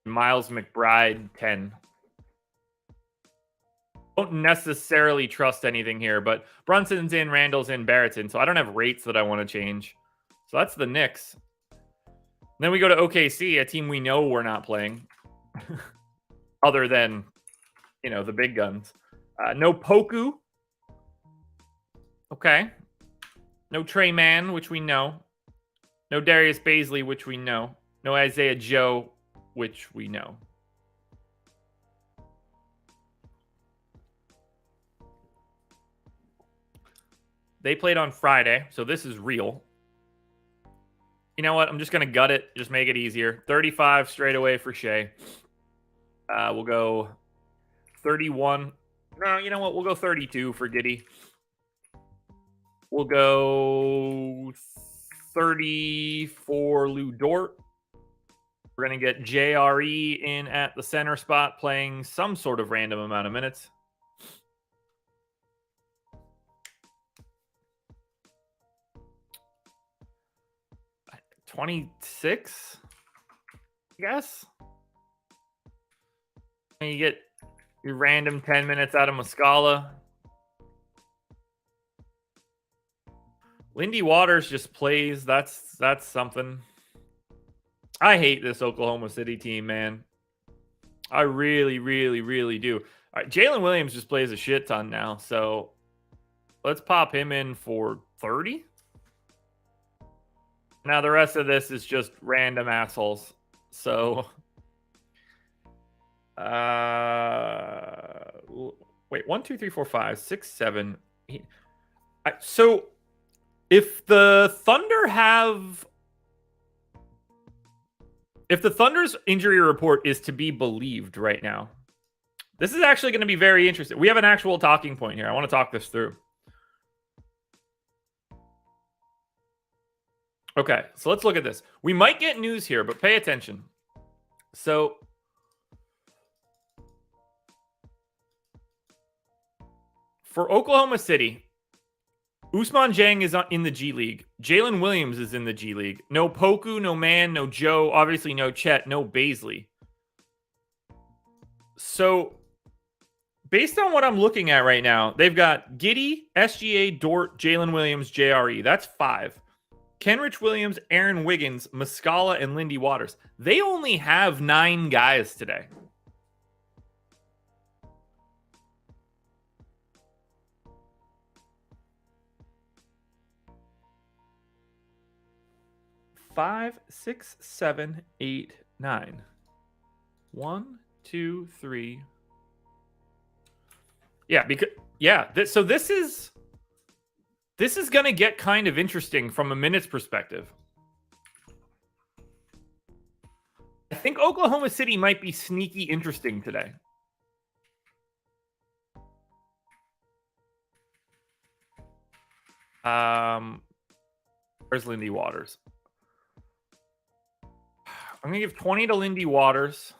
Miles McBride 10. Don't necessarily trust anything here, but Brunson's in, Randall's in, Barrett's in, so I don't have rates that I want to change. So that's the Knicks. Then we go to OKC, a team we know we're not playing. Other than, you know, the big guns. No Poku. Okay. No Trey Mann, which we know. No Darius Baisley, which we know. No Isaiah Joe, which we know. They played on Friday, so this is real. You know what? I'm just going to gut it. Just make it easier. 35 straight away for Shea. We'll go 31. No, you know what? We'll go 32 for Giddey. We'll go 30 for Lou Dort. We're going to get JRE in at the center spot, playing some sort of random amount of minutes. $26, I guess. And you get your random 10 minutes out of Muscala. Lindy Waters just plays. That's something. I hate this Oklahoma City team, man. I really, really, really do. All right, Jalen Williams just plays a shit ton now, so let's pop him in for 30. Now the rest of this is just random assholes. So, wait, 1, 2, 3, 4, 5, 6, 7, 8. So, if the Thunder's injury report is to be believed right now, this is actually going to be very interesting. We have an actual talking point here. I want to talk this through. Okay, so let's look at this. We might get news here, but pay attention. So, for Oklahoma City, Ousmane Dieng is in the G League. Jalen Williams is in the G League. No Poku, no Man, no Joe, obviously no Chet, no Baisley. So, based on what I'm looking at right now, they've got Giddey, SGA, Dort, Jalen Williams, JRE. That's 5. Kenrich Williams, Aaron Wiggins, Muscala, and Lindy Waters. They only have 9 guys today. Five, 6, 7, 8, 9. 1, 2, 3. Yeah, so this is going to get kind of interesting from a minutes perspective. I think Oklahoma City might be sneaky interesting today. Where's Lindy Waters? I'm going to give 20 to Lindy Waters.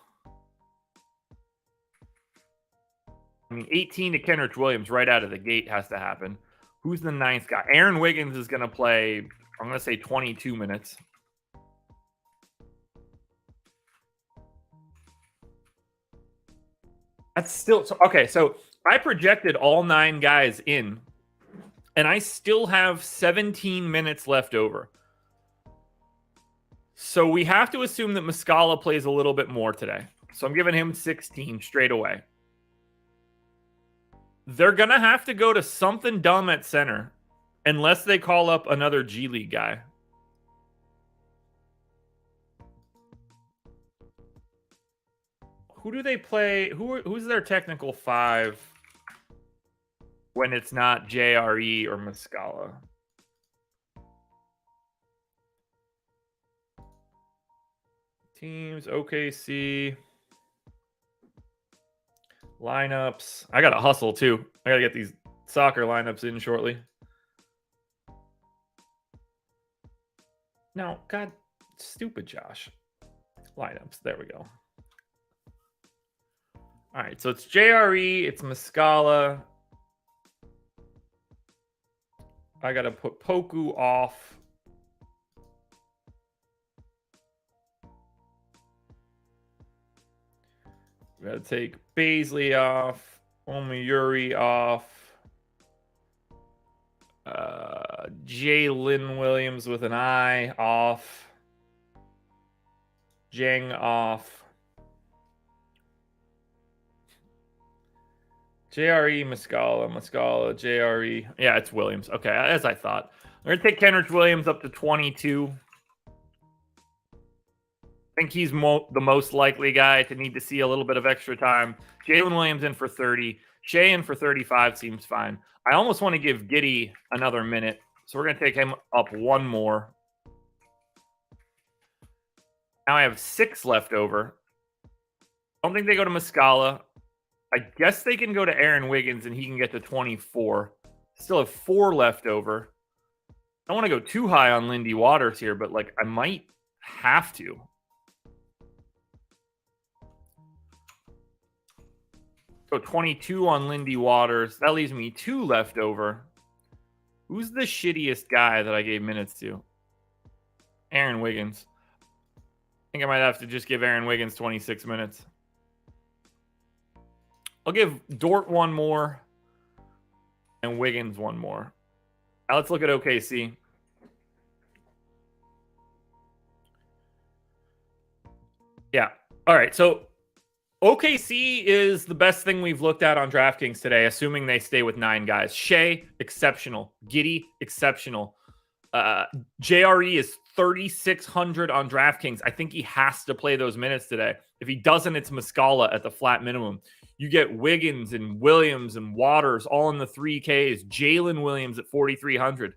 18 to Kenrich Williams right out of the gate has to happen. Who's the 9th guy? Aaron Wiggins is going to play, I'm going to say 22 minutes. That's still... Okay, so I projected all 9 guys in, and I still have 17 minutes left over. So we have to assume that Muscala plays a little bit more today. So I'm giving him 16 straight away. They're going to have to go to something dumb at center unless they call up another G League guy. Who do they play? Who's their technical 5 when it's not JRE or Muscala? Teams, OKC. Lineups. I got to hustle, too. I got to get these soccer lineups in shortly. No, God, stupid Josh. Lineups. There we go. All right, so it's JRE. It's Muscala. I got to put Poku off. We got to take Baisley off. Omiyuri off. Jalen Williams with an I off. Dieng off. JRE, Muscala, JRE. Yeah, it's Williams. Okay, as I thought. We're going to take Kenrich Williams up to 22. I think he's the most likely guy to need to see a little bit of extra time. Jalen Williams in for 30. Shea in for 35 seems fine. I almost want to give Giddey another minute, so we're going to take him up one more. Now I have 6 left over. I don't think they go to Muscala. I guess they can go to Aaron Wiggins, and he can get to 24. Still have 4 left over. I don't want to go too high on Lindy Waters here, but like I might have to. So 22 on Lindy Waters. That leaves me 2 left over. Who's the shittiest guy that I gave minutes to? Aaron Wiggins. I think I might have to just give Aaron Wiggins 26 minutes. I'll give Dort 1 more and Wiggins 1 more. Now let's look at OKC. Yeah. All right. So OKC is the best thing we've looked at on DraftKings today, assuming they stay with 9 guys. Shea, exceptional. Giddey, exceptional. JRE is 3,600 on DraftKings. I think he has to play those minutes today. If he doesn't, it's Muscala at the flat minimum. You get Wiggins and Williams and Waters all in the 3Ks. Jalen Williams at 4,300.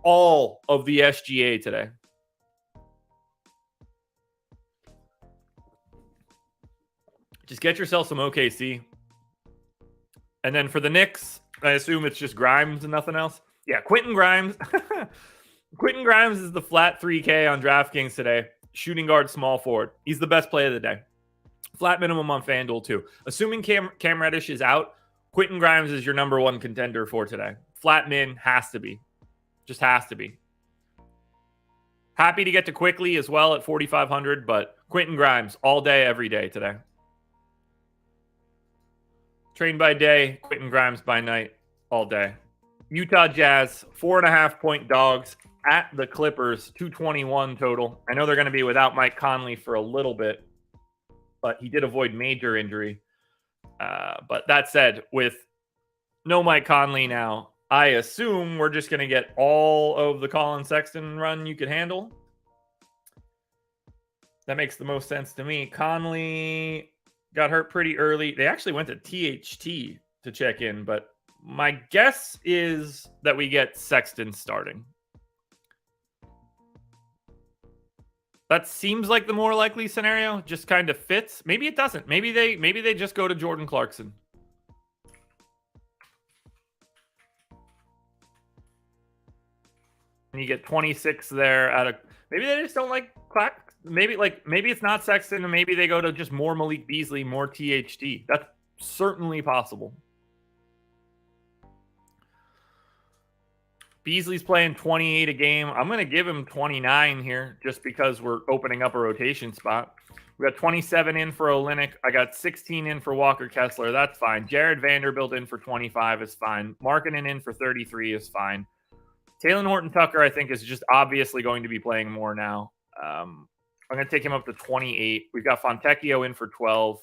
All of the SGA today. Just get yourself some OKC. And then for the Knicks, I assume it's just Grimes and nothing else. Yeah, Quentin Grimes. Quentin Grimes is the flat 3K on DraftKings today. Shooting guard, small forward. He's the best play of the day. Flat minimum on FanDuel too. Assuming Cam Reddish is out, Quentin Grimes is your number 1 contender for today. Flat min has to be. Just has to be. Happy to get to quickly as well at 4,500, but Quentin Grimes all day, every day today. Train by day, Quentin Grimes by night, all day. Utah Jazz, 4.5-point dogs at the Clippers, 221 total. I know they're going to be without Mike Conley for a little bit, but he did avoid major injury. But that said, with no Mike Conley now, I assume we're just going to get all of the Colin Sexton run you could handle. That makes the most sense to me. Conley got hurt pretty early. They actually went to THT to check in, but my guess is that we get Sexton starting. That seems like the more likely scenario. Just kind of fits. Maybe it doesn't. Maybe they just go to Jordan Clarkson. And you get 26 there out of. Maybe they just don't like Clark. Maybe it's not Sexton, and maybe they go to just more Malik Beasley, more THT. That's certainly possible. Beasley's playing 28 a game. I'm going to give him 29 here just because we're opening up a rotation spot. We got 27 in for Olynyk. I got 16 in for Walker Kessler. That's fine. Jared Vanderbilt in for 25 is fine. Markkanen in for 33 is fine. Talen Horton-Tucker, I think, is just obviously going to be playing more now. I'm going to take him up to 28. We've got Fontecchio in for 12.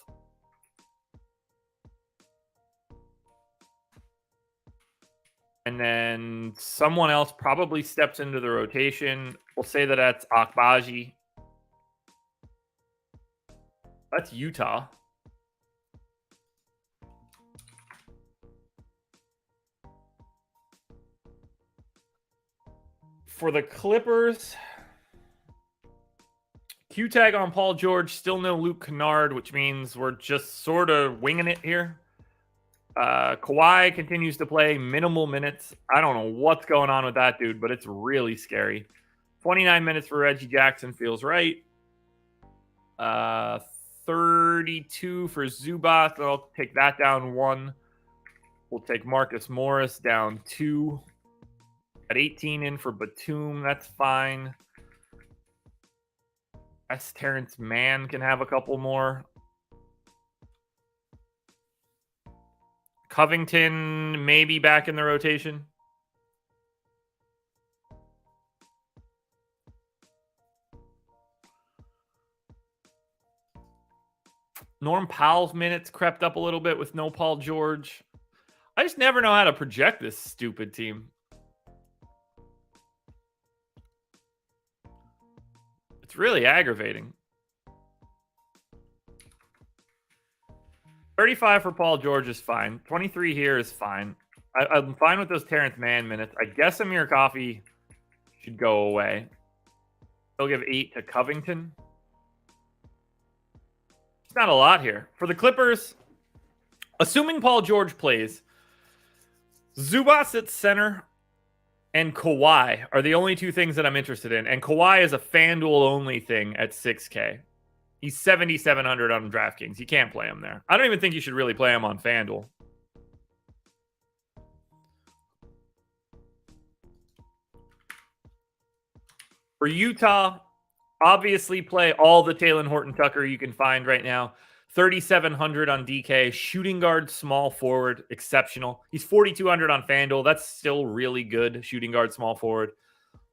And then someone else probably steps into the rotation. We'll say that that's Akbaji. That's Utah. For the Clippers, Q-tag on Paul George, still no Luke Kennard, which means we're just sort of winging it here. Kawhi continues to play minimal minutes. I don't know what's going on with that dude, but it's really scary. 29 minutes for Reggie Jackson feels right. 32 for Zubac. I'll take that down 1. We'll take Marcus Morris down 2. At 18 in for Batum. That's fine. Terrence Mann can have a couple more. Covington maybe back in the rotation. Norm Powell's minutes crept up a little bit with no Paul George. I just never know how to project this stupid team. It's really aggravating. 35 for Paul George is fine. 23 here is fine. I'm fine with those Terrence Mann minutes. I guess Amir Coffey should go away. They'll give 8 to Covington. It's not a lot here. For the Clippers, assuming Paul George plays, Zubac at center and Kawhi are the only two things that I'm interested in. And Kawhi is a FanDuel only thing at 6K. He's 7,700 on DraftKings. You can't play him there. I don't even think you should really play him on FanDuel. For Utah, obviously play all the Talen Horton-Tucker you can find right now. 3,700 on DK. Shooting guard, small forward, exceptional. He's 4,200 on FanDuel. That's still really good. Shooting guard, small forward.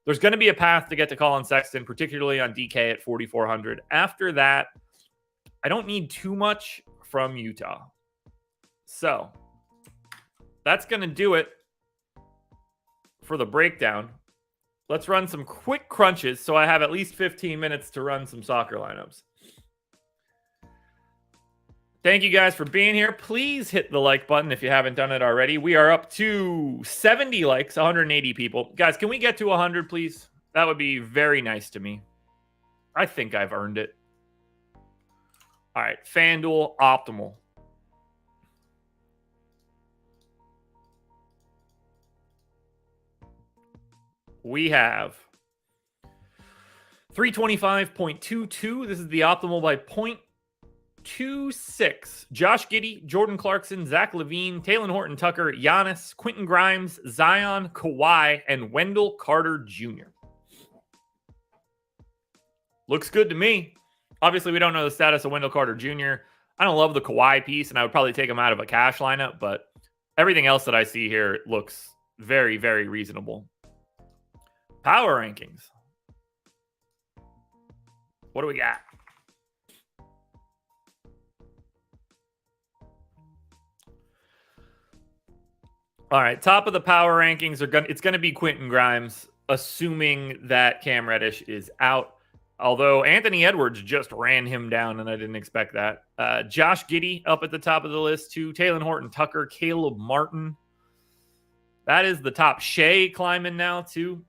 There's going to be a path to get to Colin Sexton, particularly on DK at 4,400. After that, I don't need too much from Utah. So that's going to do it for the breakdown. Let's run some quick crunches so I have at least 15 minutes to run some soccer lineups. Thank you guys for being here. Please hit the like button if you haven't done it already. We are up to 70 likes, 180 people. Guys, can we get to 100, please? That would be very nice to me. I think I've earned it. All right, FanDuel Optimal. We have 325.22. This is the optimal by 0.26. Josh Giddey, Jordan Clarkson, Zach LaVine, Talen Horton-Tucker, Giannis, Quentin Grimes, Zion, Kawhi, and Wendell Carter Jr. Looks good to me. Obviously, we don't know the status of Wendell Carter Jr. I don't love the Kawhi piece, and I would probably take him out of a cash lineup, but everything else that I see here looks very, very reasonable. Power rankings. What do we got? All right, top of the power rankings it's going to be Quentin Grimes, assuming that Cam Reddish is out. Although Anthony Edwards just ran him down, and I didn't expect that. Josh Giddey up at the top of the list too. Talen Horton-Tucker, Caleb Martin. That is the top. Shea climbing now too.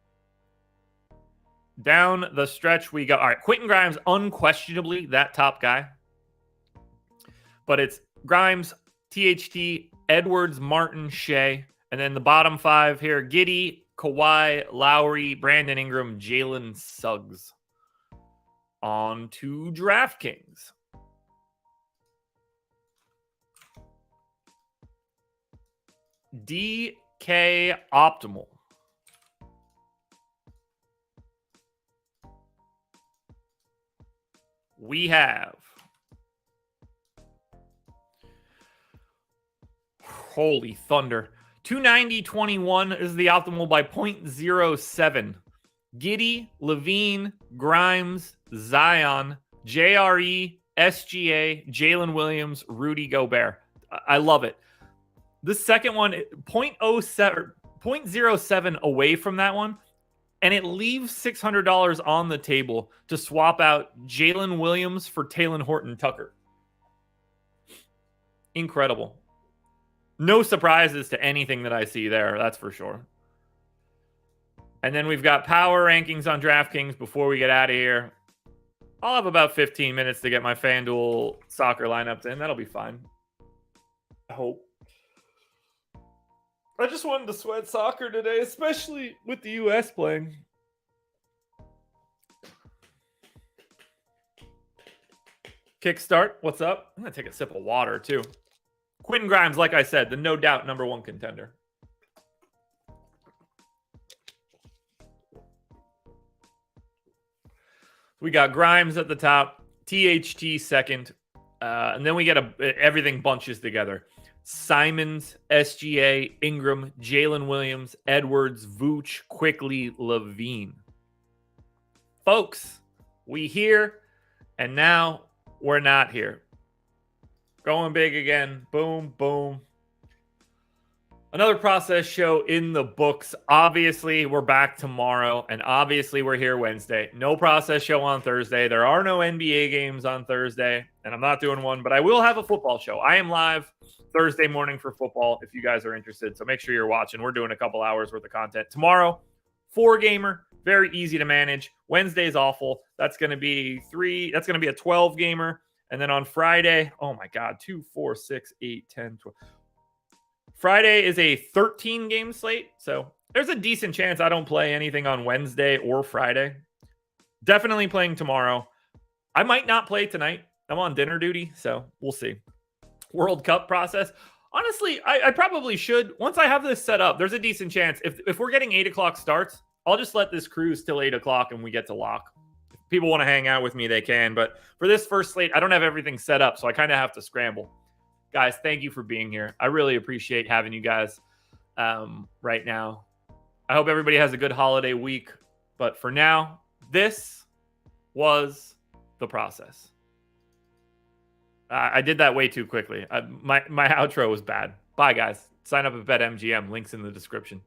Down the stretch we go. All right, Quentin Grimes, unquestionably that top guy. But it's Grimes, THT, Edwards, Martin, Shea. And then the bottom five here, Giddey, Kawhi, Lowry, Brandon Ingram, Jalen Suggs. On to DraftKings. DK Optimal. We have, holy thunder, 290.21 is the optimal by 0.07. Giddey, LaVine, Grimes, Zion, JRE, SGA, Jalen Williams, Rudy Gobert. I love it. The second one, 0.07 away from that one. And it leaves $600 on the table to swap out Jalen Williams for Talen Horton-Tucker. Incredible. No surprises to anything that I see there, that's for sure. And then we've got power rankings on DraftKings before we get out of here. I'll have about 15 minutes to get my FanDuel soccer lineups in. That'll be fine. I hope. I just wanted to sweat soccer today, especially with the U.S. playing. Kickstart, what's up? I'm going to take a sip of water, too. Quentin Grimes, like I said, the no doubt number one contender. We got Grimes at the top, THT second, and then we get everything bunches together. Simons, SGA, Ingram, Jalen Williams, Edwards, Vooch, Quickly, LaVine. Folks, we here, and now we're not here. Going big again. Boom, boom. Another process show in the books. Obviously, we're back tomorrow, and obviously, we're here Wednesday. No process show on Thursday. There are no NBA games on Thursday, and I'm not doing one, but I will have a football show. I am live Thursday morning for football if you guys are interested, so make sure you're watching. We're doing a couple hours worth of content. Tomorrow, 4-gamer, very easy to manage. Wednesday's awful. That's going to be a 12-gamer. And then on Friday, oh my God, 2, 4, 6, 8, 10, 12. Friday is a 13-game slate, so there's a decent chance I don't play anything on Wednesday or Friday. Definitely playing tomorrow. I might not play tonight. I'm on dinner duty, so we'll see. World Cup process. Honestly, I probably should. Once I have this set up, there's a decent chance. If we're getting 8 o'clock starts, I'll just let this cruise till 8 o'clock and we get to lock. If people want to hang out with me, they can. But for this first slate, I don't have everything set up, so I kind of have to scramble. Guys, thank you for being here. I really appreciate having you guys right now. I hope everybody has a good holiday week. But for now, this was the process. I did that way too quickly. My outro was bad. Bye, guys. Sign up at BetMGM. Links in the description.